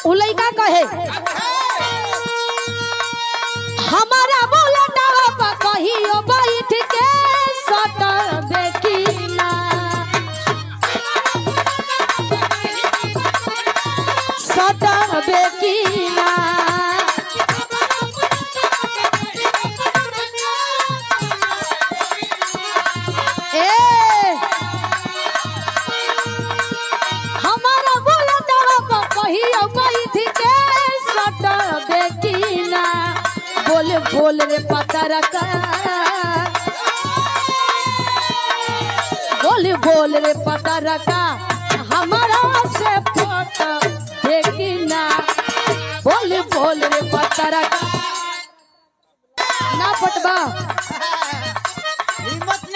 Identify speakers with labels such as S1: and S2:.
S1: उलैका कहे हमारा बोलना कहियो बैठ के सटबे की ना सटबे की ना हमारा बोलना कहियो बैठ के सटबे की ना बोल बोल रे पतरका बोल बोल रे पतरका हमारा से पट देखी ना बोल बोल रे पतरका ना पटबा
S2: हिम्मत